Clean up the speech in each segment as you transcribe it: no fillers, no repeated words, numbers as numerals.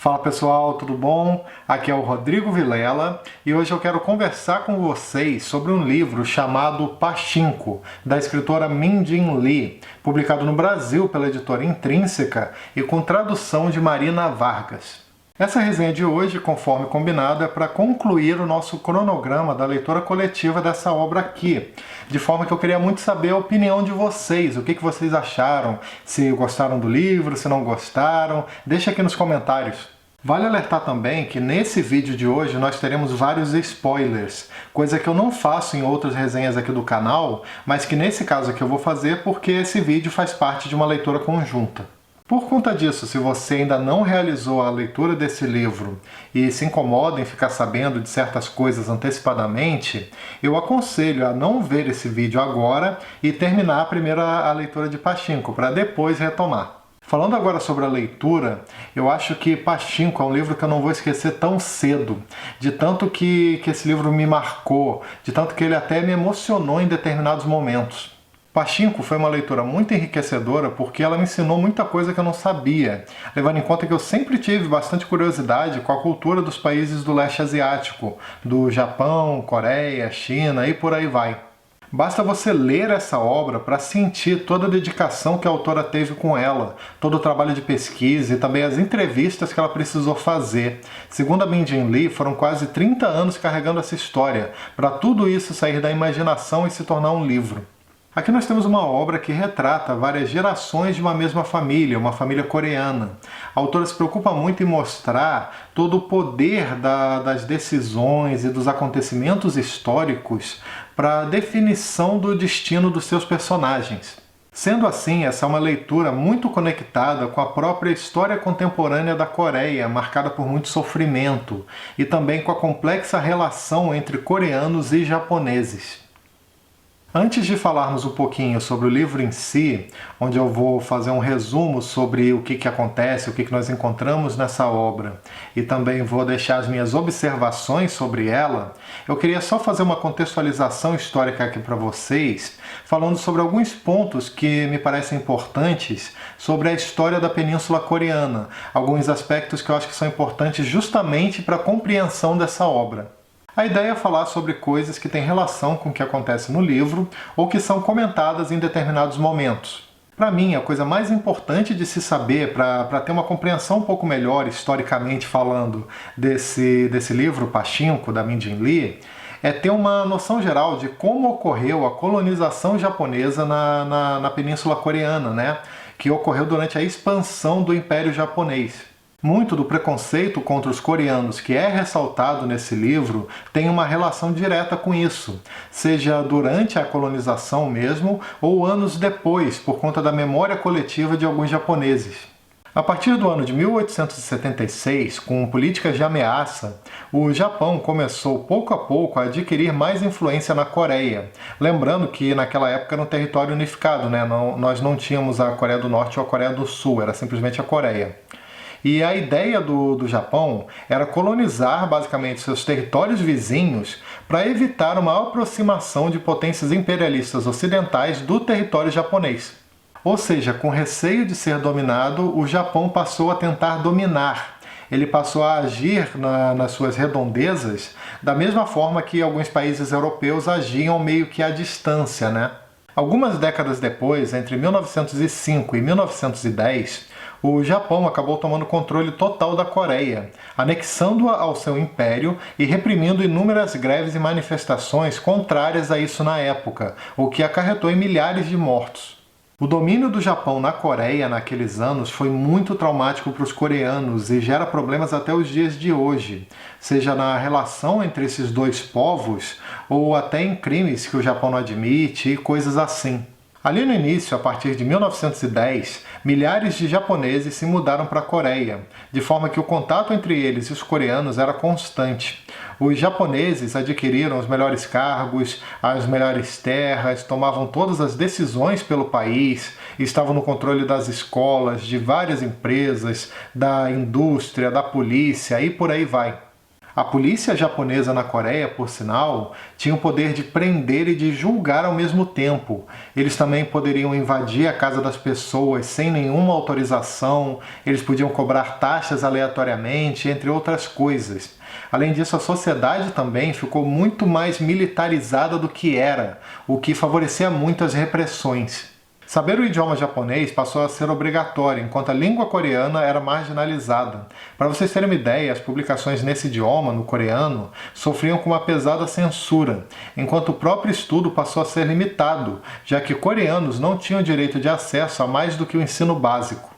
Fala pessoal, tudo bom? Aqui é o Rodrigo Vilela e hoje eu quero conversar com vocês sobre um livro chamado Pachinko, da escritora Min-Jin Lee, publicado no Brasil pela editora Intrínseca e com tradução de Marina Vargas. Essa resenha de hoje, conforme combinado, é para concluir o nosso cronograma da leitura coletiva dessa obra aqui, de forma que eu queria muito saber a opinião de vocês, o que vocês acharam, se gostaram do livro, se não gostaram, deixa aqui nos comentários. Vale alertar também que nesse vídeo de hoje nós teremos vários spoilers, coisa que eu não faço em outras resenhas aqui do canal, mas que nesse caso aqui eu vou fazer porque esse vídeo faz parte de uma leitura conjunta. Por conta disso, se você ainda não realizou a leitura desse livro e se incomoda em ficar sabendo de certas coisas antecipadamente, eu aconselho a não ver esse vídeo agora e terminar primeiro a leitura de Pachinko, para depois retomar. Falando agora sobre a leitura, eu acho que Pachinko é um livro que eu não vou esquecer tão cedo, de tanto que esse livro me marcou, de tanto que ele até me emocionou em determinados momentos. Pachinko foi uma leitura muito enriquecedora porque ela me ensinou muita coisa que eu não sabia, levando em conta que eu sempre tive bastante curiosidade com a cultura dos países do leste asiático, do Japão, Coreia, China e por aí vai. Basta você ler essa obra para sentir toda a dedicação que a autora teve com ela, todo o trabalho de pesquisa e também as entrevistas que ela precisou fazer. Segundo a Min-Jin Lee, foram quase 30 anos carregando essa história, para tudo isso sair da imaginação e se tornar um livro. Aqui nós temos uma obra que retrata várias gerações de uma mesma família, uma família coreana. A autora se preocupa muito em mostrar todo o poder das decisões e dos acontecimentos históricos para a definição do destino dos seus personagens. Sendo assim, essa é uma leitura muito conectada com a própria história contemporânea da Coreia, marcada por muito sofrimento, e também com a complexa relação entre coreanos e japoneses. Antes de falarmos um pouquinho sobre o livro em si, onde eu vou fazer um resumo sobre o que acontece, o que nós encontramos nessa obra, e também vou deixar as minhas observações sobre ela, eu queria só fazer uma contextualização histórica aqui para vocês, falando sobre alguns pontos que me parecem importantes sobre a história da Península Coreana, alguns aspectos que eu acho que são importantes justamente para a compreensão dessa obra. A ideia é falar sobre coisas que têm relação com o que acontece no livro ou que são comentadas em determinados momentos. Para mim, a coisa mais importante de se saber para ter uma compreensão um pouco melhor, historicamente falando, desse livro, Pachinko, da Min-Jin Lee, é ter uma noção geral de como ocorreu a colonização japonesa na Península Coreana, né? Que ocorreu durante a expansão do Império Japonês. Muito do preconceito contra os coreanos que é ressaltado nesse livro tem uma relação direta com isso, seja durante a colonização mesmo ou anos depois, por conta da memória coletiva de alguns japoneses. A partir do ano de 1876, com políticas de ameaça, o Japão começou pouco a pouco a adquirir mais influência na Coreia. Lembrando que naquela época era um território unificado, né? Nós não tínhamos a Coreia do Norte ou a Coreia do Sul, era simplesmente a Coreia. E a ideia do Japão era colonizar basicamente seus territórios vizinhos para evitar uma aproximação de potências imperialistas ocidentais do território japonês. Ou seja, com receio de ser dominado, o Japão passou a tentar dominar. Ele passou a agir nas suas redondezas da mesma forma que alguns países europeus agiam meio que à distância, né? Algumas décadas depois, entre 1905 e 1910, o Japão acabou tomando controle total da Coreia, anexando-a ao seu império e reprimindo inúmeras greves e manifestações contrárias a isso na época, o que acarretou em milhares de mortos. O domínio do Japão na Coreia naqueles anos foi muito traumático para os coreanos e gera problemas até os dias de hoje, seja na relação entre esses dois povos ou até em crimes que o Japão não admite e coisas assim. Ali no início, a partir de 1910, milhares de japoneses se mudaram para a Coreia, de forma que o contato entre eles e os coreanos era constante. Os japoneses adquiriram os melhores cargos, as melhores terras, tomavam todas as decisões pelo país, estavam no controle das escolas, de várias empresas, da indústria, da polícia e por aí vai. A polícia japonesa na Coreia, por sinal, tinha o poder de prender e de julgar ao mesmo tempo. Eles também poderiam invadir a casa das pessoas sem nenhuma autorização, eles podiam cobrar taxas aleatoriamente, entre outras coisas. Além disso, a sociedade também ficou muito mais militarizada do que era, o que favorecia muito as repressões. Saber o idioma japonês passou a ser obrigatório, enquanto a língua coreana era marginalizada. Para vocês terem uma ideia, as publicações nesse idioma, no coreano, sofriam com uma pesada censura, enquanto o próprio estudo passou a ser limitado, já que coreanos não tinham direito de acesso a mais do que o ensino básico.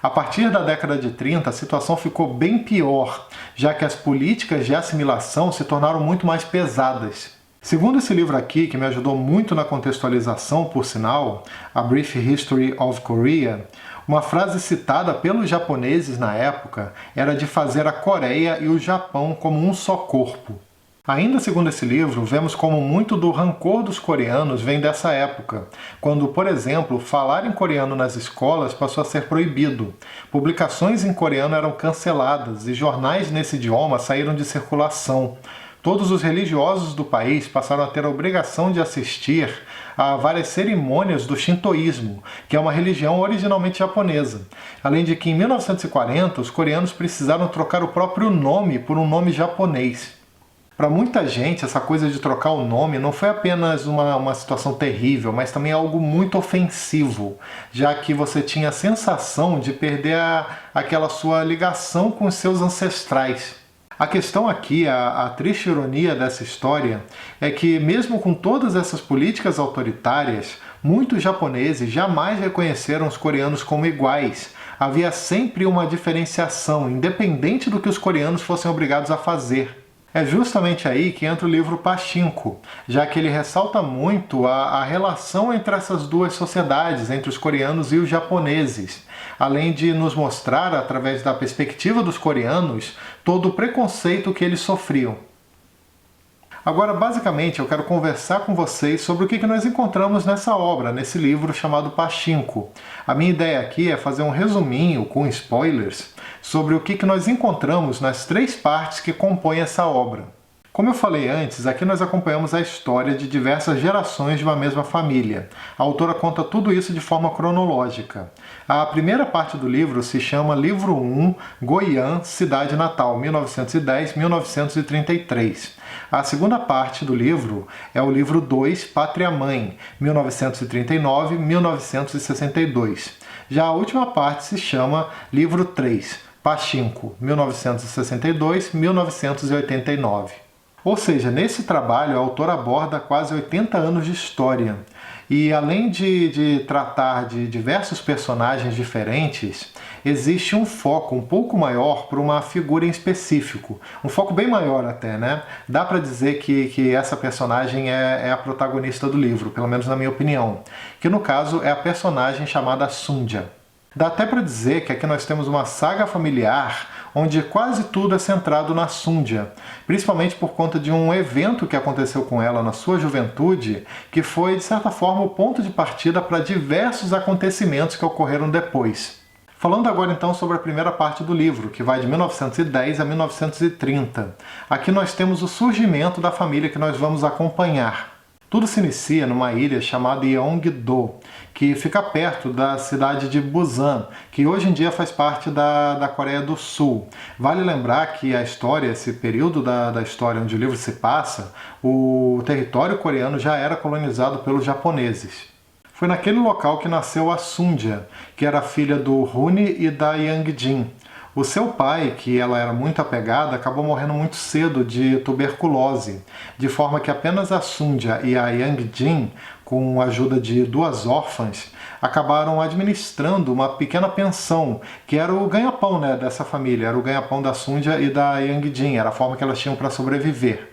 A partir da década de 30, a situação ficou bem pior, já que as políticas de assimilação se tornaram muito mais pesadas. Segundo esse livro aqui, que me ajudou muito na contextualização, por sinal, A Brief History of Korea, uma frase citada pelos japoneses na época era de fazer a Coreia e o Japão como um só corpo. Ainda segundo esse livro, vemos como muito do rancor dos coreanos vem dessa época, quando, por exemplo, falar em coreano nas escolas passou a ser proibido. Publicações em coreano eram canceladas e jornais nesse idioma saíram de circulação. Todos os religiosos do país passaram a ter a obrigação de assistir a várias cerimônias do Shintoísmo, que é uma religião originalmente japonesa. Além de que, em 1940, os coreanos precisaram trocar o próprio nome por um nome japonês. Para muita gente, essa coisa de trocar o nome não foi apenas uma situação terrível, mas também algo muito ofensivo, já que você tinha a sensação de perder aquela sua ligação com os seus ancestrais. A questão aqui, a triste ironia dessa história, é que mesmo com todas essas políticas autoritárias, muitos japoneses jamais reconheceram os coreanos como iguais. Havia sempre uma diferenciação, independente do que os coreanos fossem obrigados a fazer. É justamente aí que entra o livro Pachinko, já que ele ressalta muito a relação entre essas duas sociedades, entre os coreanos e os japoneses, além de nos mostrar, através da perspectiva dos coreanos, todo o preconceito que eles sofriam. Agora, basicamente, eu quero conversar com vocês sobre o que nós encontramos nessa obra, nesse livro chamado Pachinko. A minha ideia aqui é fazer um resuminho, com spoilers, sobre o que nós encontramos nas 3 partes que compõem essa obra. Como eu falei antes, aqui nós acompanhamos a história de diversas gerações de uma mesma família. A autora conta tudo isso de forma cronológica. A primeira parte do livro se chama Livro 1, Goiânia, Cidade Natal, 1910-1933. A segunda parte do livro é o livro 2, Pátria Mãe, 1939-1962. Já a última parte se chama Livro 3, Pachinko, 1962-1989. Ou seja, nesse trabalho a autora aborda quase 80 anos de história. E além de tratar de diversos personagens diferentes, existe um foco um pouco maior para uma figura em específico. Um foco bem maior até, né? Dá para dizer que essa personagem é a protagonista do livro, pelo menos na minha opinião. Que no caso é a personagem chamada Sunja. Dá até para dizer que aqui nós temos uma saga familiar onde quase tudo é centrado na Sunja, principalmente por conta de um evento que aconteceu com ela na sua juventude, que foi, de certa forma, o ponto de partida para diversos acontecimentos que ocorreram depois. Falando agora então sobre a primeira parte do livro, que vai de 1910 a 1930. Aqui nós temos o surgimento da família que nós vamos acompanhar. Tudo se inicia numa ilha chamada Yeongdo, que fica perto da cidade de Busan, que hoje em dia faz parte da Coreia do Sul. Vale lembrar que a história, esse período da história onde o livro se passa, o território coreano já era colonizado pelos japoneses. Foi naquele local que nasceu a Sunja, que era filha do Huni e da Yangjin. O seu pai, que ela era muito apegada, acabou morrendo muito cedo de tuberculose, de forma que apenas a Sunja e a Yangjin, com a ajuda de 2 órfãs, acabaram administrando uma pequena pensão, que era o ganha-pão, né, dessa família, era o ganha-pão da Sunja e da Yangjin, era a forma que elas tinham para sobreviver.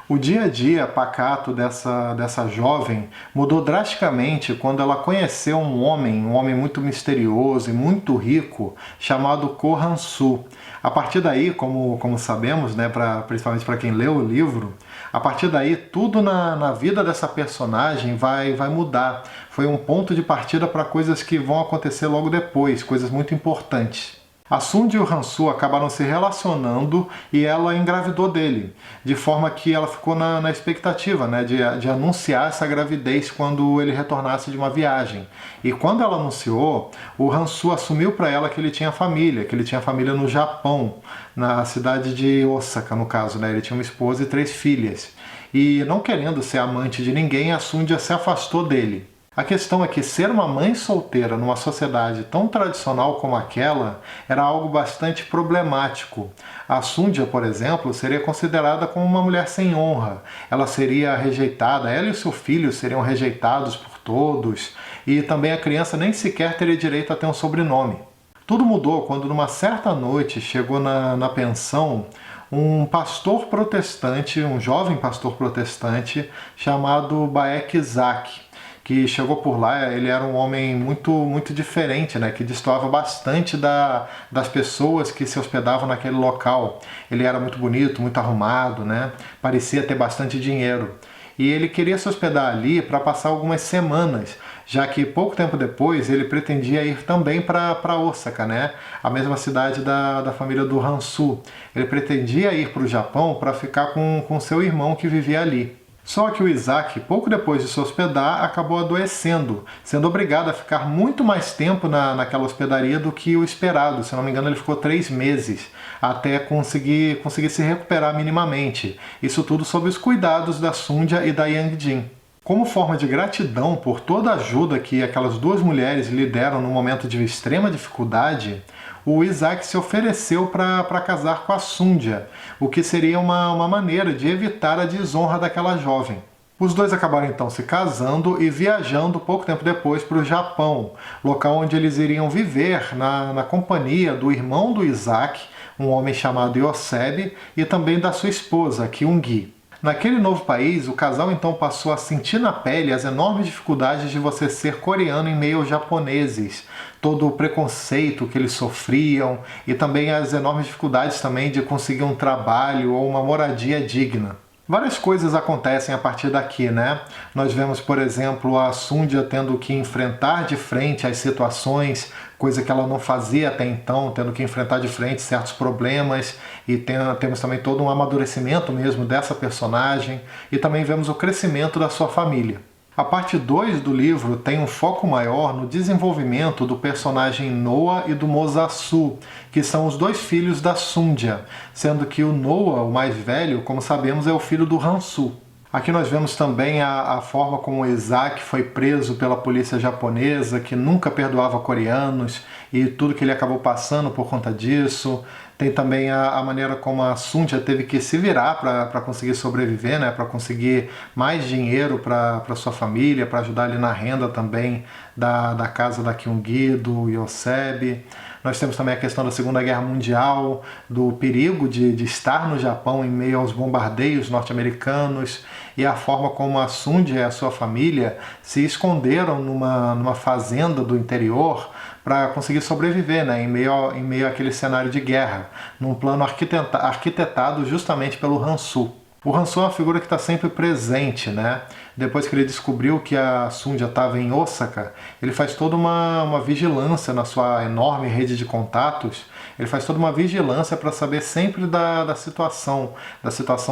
O dia a dia pacato dessa jovem mudou drasticamente quando ela conheceu um homem muito misterioso e muito rico, chamado Ko Han-soo. A partir daí, como sabemos, né, principalmente para quem leu o livro, a partir daí tudo na vida dessa personagem vai mudar. Foi um ponto de partida para coisas que vão acontecer logo depois, coisas muito importantes. A Sunja e o Hansu acabaram se relacionando e ela engravidou dele, de forma que ela ficou na expectativa, né, de anunciar essa gravidez quando ele retornasse de uma viagem. E quando ela anunciou, o Hansu assumiu para ela que ele tinha família no Japão, na cidade de Osaka, no caso, né, ele tinha uma esposa e 3 filhas. E não querendo ser amante de ninguém, a Sunja se afastou dele. A questão é que ser uma mãe solteira numa sociedade tão tradicional como aquela era algo bastante problemático. A Sunja, por exemplo, seria considerada como uma mulher sem honra. Ela seria rejeitada, ela e o seu filho seriam rejeitados por todos, e também a criança nem sequer teria direito a ter um sobrenome. Tudo mudou quando numa certa noite chegou na pensão um pastor protestante, um jovem pastor protestante chamado Baek Izak, que chegou por lá. Ele era um homem muito diferente, né, que destoava bastante das pessoas que se hospedavam naquele local. Ele era muito bonito, muito arrumado, né, parecia ter bastante dinheiro. E ele queria se hospedar ali para passar algumas semanas, já que pouco tempo depois ele pretendia ir também para Osaka, né, a mesma cidade da família do Hansu. Ele pretendia ir para o Japão para ficar com seu irmão que vivia ali. Só que o Izak, pouco depois de se hospedar, acabou adoecendo, sendo obrigado a ficar muito mais tempo naquela hospedaria do que o esperado. Se não me engano, ele ficou 3 meses, até conseguir se recuperar minimamente. Isso tudo sob os cuidados da Sunja e da Yang Jin. Como forma de gratidão por toda a ajuda que aquelas 2 mulheres lhe deram no momento de extrema dificuldade, o Izak se ofereceu para casar com a Sunja, o que seria uma maneira de evitar a desonra daquela jovem. Os dois acabaram então se casando e viajando pouco tempo depois para o Japão, local onde eles iriam viver na companhia do irmão do Izak, um homem chamado Yosebe, e também da sua esposa, Kyung-gi. Naquele novo país, o casal então passou a sentir na pele as enormes dificuldades de você ser coreano em meio aos japoneses, todo o preconceito que eles sofriam e também as enormes dificuldades também de conseguir um trabalho ou uma moradia digna. Várias coisas acontecem a partir daqui, né? Nós vemos, por exemplo, a Sunja tendo que enfrentar de frente as situações, coisa que ela não fazia até então, tendo que enfrentar de frente certos problemas, e temos também todo um amadurecimento mesmo dessa personagem, e também vemos o crescimento da sua família. A parte 2 do livro tem um foco maior no desenvolvimento do personagem Noah e do Mosasu, que são os 2 filhos da Sunja, sendo que o Noah, o mais velho, como sabemos, é o filho do Hansu. Aqui nós vemos também a forma como o Izak foi preso pela polícia japonesa, que nunca perdoava coreanos, e tudo que ele acabou passando por conta disso. Tem também a maneira como a Sunja teve que se virar para conseguir sobreviver, né, para conseguir mais dinheiro para sua família, para ajudar ali na renda também da casa da Kyung-gi, do Yosebe. Nós temos também a questão da Segunda Guerra Mundial, do perigo de estar no Japão em meio aos bombardeios norte-americanos, e a forma como a Sunja e a sua família se esconderam numa fazenda do interior para conseguir sobreviver, né, em meio àquele cenário de guerra, num plano arquitetado justamente pelo Hansu. O Hansu é uma figura que está sempre presente, né? Depois que ele descobriu que a Sunja estava em Osaka, ele faz toda uma vigilância na sua enorme rede de contatos. Ele faz toda uma vigilância para saber sempre da situação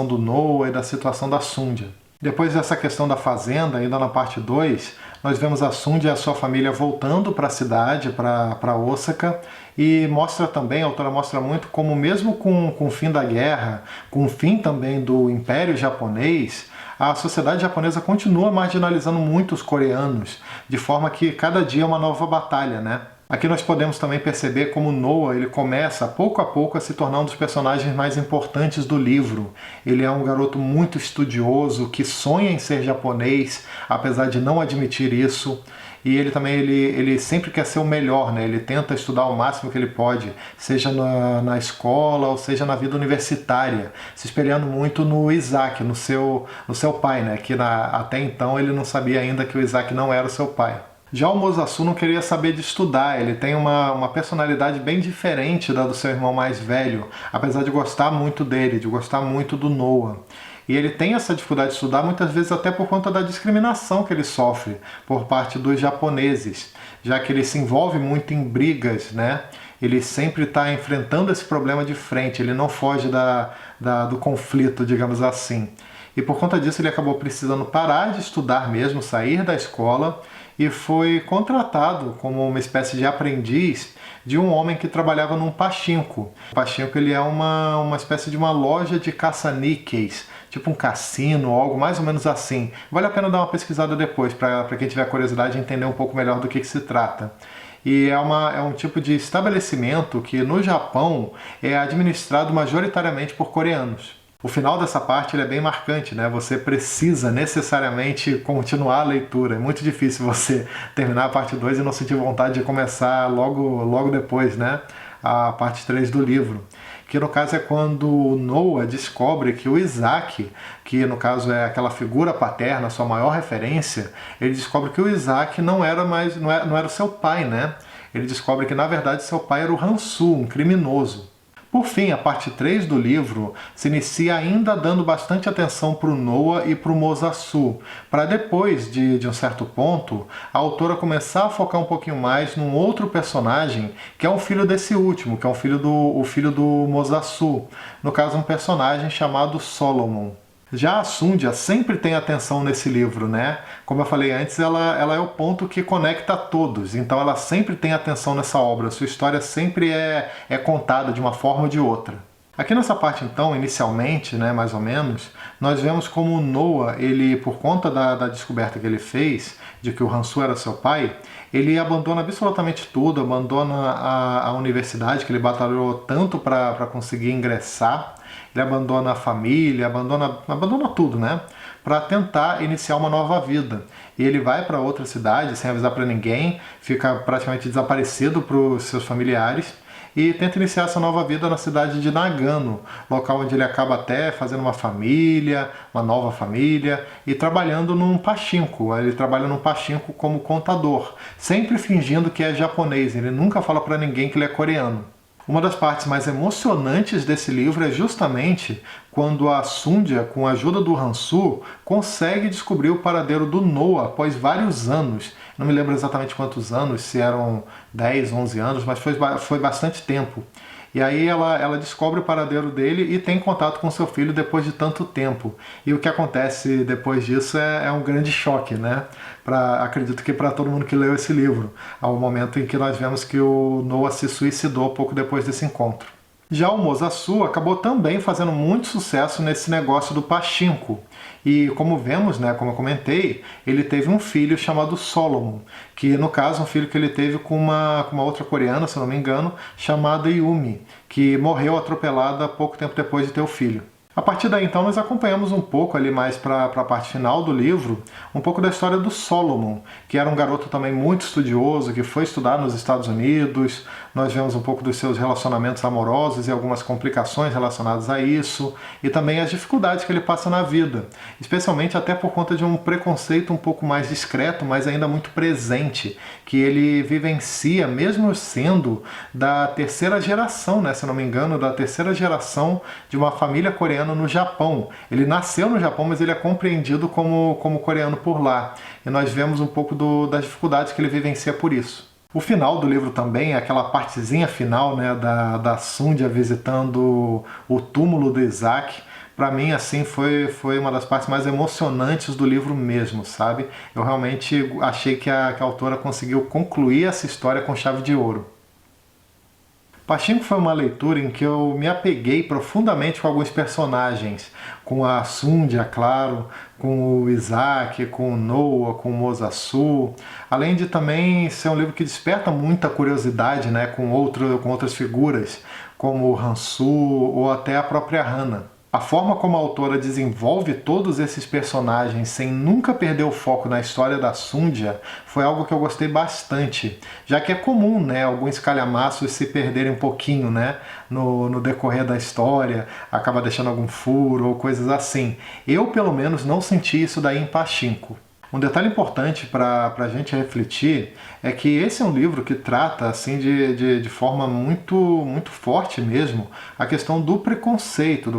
do Noah e da situação da Sunja. Depois dessa questão da fazenda, ainda na parte 2, nós vemos a Sunja e a sua família voltando para a cidade, para Osaka, e a autora mostra muito como mesmo com o fim da guerra, com o fim também do Império Japonês, a sociedade japonesa continua marginalizando muito os coreanos, de forma que cada dia é uma nova batalha, né? Aqui nós podemos também perceber como Noah ele começa pouco a pouco a se tornar um dos personagens mais importantes do livro. Ele é um garoto muito estudioso, que sonha em ser japonês, apesar de não admitir isso. E ele também ele sempre quer ser o melhor, né? Ele tenta estudar o máximo que ele pode, seja na escola ou seja na vida universitária, se espelhando muito no Izak, no seu pai, né? Que até então ele não sabia ainda que o Izak não era o seu pai. Já o Mosasu não queria saber de estudar, ele tem uma personalidade bem diferente da do seu irmão mais velho, apesar de gostar muito dele, de gostar muito do Noah. E ele tem essa dificuldade de estudar muitas vezes até por conta da discriminação que ele sofre por parte dos japoneses, já que ele se envolve muito em brigas, né? ele sempre está enfrentando esse problema de frente, ele não foge do conflito, digamos assim. E por conta disso ele acabou precisando parar de estudar mesmo, sair da escola, e foi contratado como uma espécie de aprendiz de um homem que trabalhava num pachinko. O pachinko ele é uma espécie de uma loja de caça-níqueis, tipo um cassino, algo mais ou menos assim. Vale a pena dar uma pesquisada depois, para quem tiver curiosidade entender um pouco melhor do que se trata. E é um tipo de estabelecimento que no Japão é administrado majoritariamente por coreanos. O final dessa parte ele é bem marcante, né? Você precisa necessariamente continuar a leitura. É muito difícil você terminar a parte 2 e não sentir vontade de começar logo depois, né? A parte 3 do livro. Que no caso é quando o Noah descobre que o Isaac, que no caso é aquela figura paterna, sua maior referência, ele descobre que o Isaac não era o seu pai, né? Ele descobre que na verdade seu pai era o Hansu, um criminoso. Por fim, a parte 3 do livro se inicia ainda dando bastante atenção para o Noah e para o Mosasu, para depois de um certo ponto, a autora começar a focar um pouquinho mais num outro personagem, que é um filho desse último, que é o filho do Mosasu, no caso um personagem chamado Solomon. Já a Sundia sempre tem atenção nesse livro, né? Como eu falei antes, ela é o ponto que conecta todos, então ela sempre tem atenção nessa obra, sua história sempre é contada de uma forma ou de outra. Aqui nessa parte então, inicialmente, né, mais ou menos, nós vemos como o Noah, ele, por conta da descoberta que ele fez, de que o Hansu era seu pai, ele abandona absolutamente tudo, abandona a universidade, que ele batalhou tanto para conseguir ingressar, ele abandona a família, abandona tudo, né? Para tentar iniciar uma nova vida. E ele vai para outra cidade sem avisar para ninguém, fica praticamente desaparecido para os seus familiares e tenta iniciar essa nova vida na cidade de Nagano, local onde ele acaba até fazendo uma nova família e trabalhando num pachinko. Ele trabalha num pachinko como contador, sempre fingindo que é japonês, ele nunca fala para ninguém que ele é coreano. Uma das partes mais emocionantes desse livro é justamente quando a Sundia, com a ajuda do Hansu, consegue descobrir o paradeiro do Noah após vários anos. Não me lembro exatamente quantos anos, se eram 10, 11 anos, mas foi bastante tempo. E aí ela descobre o paradeiro dele e tem contato com seu filho depois de tanto tempo. E o que acontece depois disso é um grande choque, né? Acredito que para todo mundo que leu esse livro, ao momento em que nós vemos que o Noah se suicidou pouco depois desse encontro. Já o Mosasu acabou também fazendo muito sucesso nesse negócio do pachinko. E como vemos, né, como eu comentei, ele teve um filho chamado Solomon, que no caso um filho que ele teve com uma outra coreana, se não me engano, chamada Yumi, que morreu atropelada pouco tempo depois de ter o filho. A partir daí, então, nós acompanhamos um pouco ali mais para a parte final do livro, um pouco da história do Solomon, que era um garoto também muito estudioso, que foi estudar nos Estados Unidos. Nós vemos um pouco dos seus relacionamentos amorosos e algumas complicações relacionadas a isso, e também as dificuldades que ele passa na vida, especialmente até por conta de um preconceito um pouco mais discreto, mas ainda muito presente, que ele vivencia, mesmo sendo da terceira geração, né, se não me engano, da terceira geração de uma família coreana no Japão. Ele nasceu no Japão, mas ele é compreendido como coreano por lá. E nós vemos um pouco das dificuldades que ele vivencia por isso. O final do livro também, aquela partezinha final, né, da Sundia visitando o túmulo do Isaac, para mim assim foi uma das partes mais emocionantes do livro mesmo, sabe? Eu realmente achei que a autora conseguiu concluir essa história com chave de ouro. Pachinko foi uma leitura em que eu me apeguei profundamente com alguns personagens, com a Sundia, claro, com o Isaac, com o Noah, com o Mosasu, além de também ser um livro que desperta muita curiosidade, né, com outras figuras, como o Hansu ou até a própria Hana. A forma como a autora desenvolve todos esses personagens sem nunca perder o foco na história da Sundia foi algo que eu gostei bastante, já que é comum, né, alguns calhamaços se perderem um pouquinho, né, no decorrer da história, acaba deixando algum furo ou coisas assim. Eu, pelo menos, não senti isso daí em Pachinko. Um detalhe importante para a gente refletir é que esse é um livro que trata assim de forma muito forte mesmo a questão do preconceito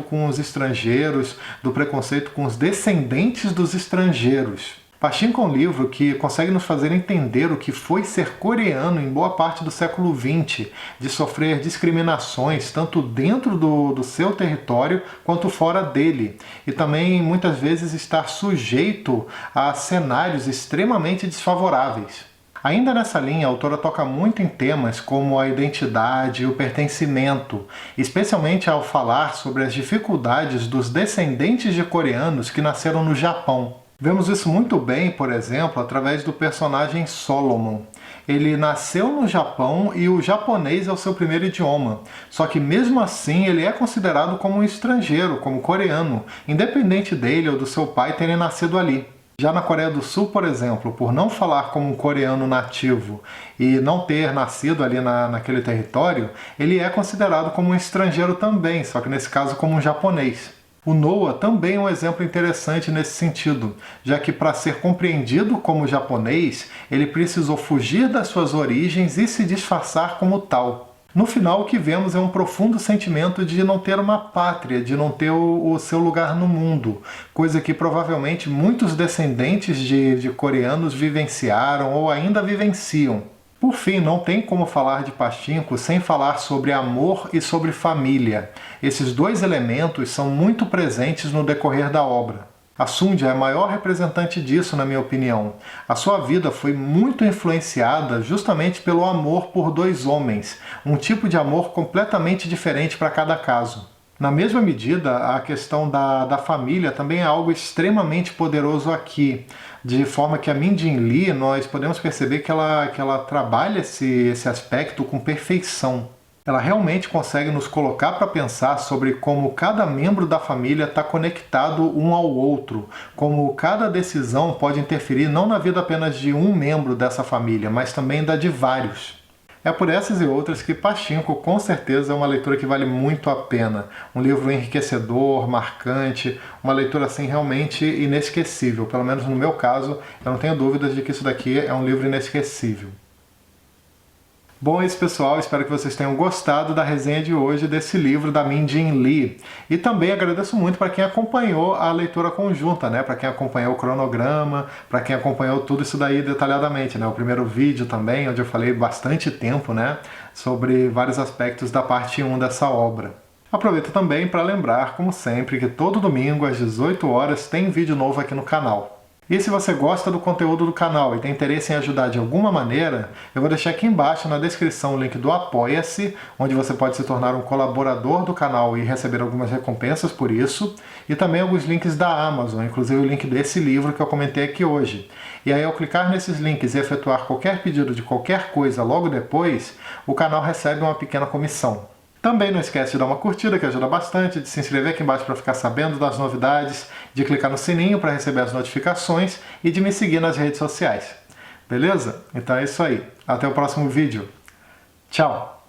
com os estrangeiros, do preconceito com os descendentes dos estrangeiros. Pachinko é um livro que consegue nos fazer entender o que foi ser coreano em boa parte do século XX, de sofrer discriminações tanto dentro do seu território quanto fora dele, e também muitas vezes estar sujeito a cenários extremamente desfavoráveis. Ainda nessa linha, a autora toca muito em temas como a identidade e o pertencimento, especialmente ao falar sobre as dificuldades dos descendentes de coreanos que nasceram no Japão. Vemos isso muito bem, por exemplo, através do personagem Solomon. Ele nasceu no Japão e o japonês é o seu primeiro idioma, só que mesmo assim ele é considerado como um estrangeiro, como coreano, independente dele ou do seu pai terem nascido ali. Já na Coreia do Sul, por exemplo, por não falar como um coreano nativo e não ter nascido ali naquele território, ele é considerado como um estrangeiro também, só que nesse caso como um japonês. O Noah também é um exemplo interessante nesse sentido, já que para ser compreendido como japonês, ele precisou fugir das suas origens e se disfarçar como tal. No final, o que vemos é um profundo sentimento de não ter uma pátria, de não ter o seu lugar no mundo, coisa que provavelmente muitos descendentes de coreanos vivenciaram ou ainda vivenciam. Por fim, não tem como falar de Pachinko sem falar sobre amor e sobre família. Esses dois elementos são muito presentes no decorrer da obra. A Sunja é a maior representante disso, na minha opinião. A sua vida foi muito influenciada justamente pelo amor por dois homens, um tipo de amor completamente diferente para cada caso. Na mesma medida, a questão da família também é algo extremamente poderoso aqui, de forma que a Min Jin Lee, nós podemos perceber que ela trabalha esse aspecto com perfeição. Ela realmente consegue nos colocar para pensar sobre como cada membro da família está conectado um ao outro, como cada decisão pode interferir não na vida apenas de um membro dessa família, mas também da de vários. É por essas e outras que Pachinko com certeza é uma leitura que vale muito a pena. Um livro enriquecedor, marcante, uma leitura assim realmente inesquecível. Pelo menos no meu caso, eu não tenho dúvidas de que isso daqui é um livro inesquecível. Bom, é isso, pessoal. Espero que vocês tenham gostado da resenha de hoje desse livro da Min Jin Lee. E também agradeço muito para quem acompanhou a leitura conjunta, né? Para quem acompanhou o cronograma, para quem acompanhou tudo isso daí detalhadamente, né? O primeiro vídeo também, onde eu falei bastante tempo, né? Sobre vários aspectos da parte 1 dessa obra. Aproveito também para lembrar, como sempre, que todo domingo às 18 horas tem vídeo novo aqui no canal. E se você gosta do conteúdo do canal e tem interesse em ajudar de alguma maneira, eu vou deixar aqui embaixo na descrição o link do Apoia-se, onde você pode se tornar um colaborador do canal e receber algumas recompensas por isso, e também alguns links da Amazon, inclusive o link desse livro que eu comentei aqui hoje. E aí, ao clicar nesses links e efetuar qualquer pedido de qualquer coisa logo depois, o canal recebe uma pequena comissão. Também não esquece de dar uma curtida, que ajuda bastante, de se inscrever aqui embaixo para ficar sabendo das novidades, de clicar no sininho para receber as notificações e de me seguir nas redes sociais. Beleza? Então é isso aí. Até o próximo vídeo. Tchau!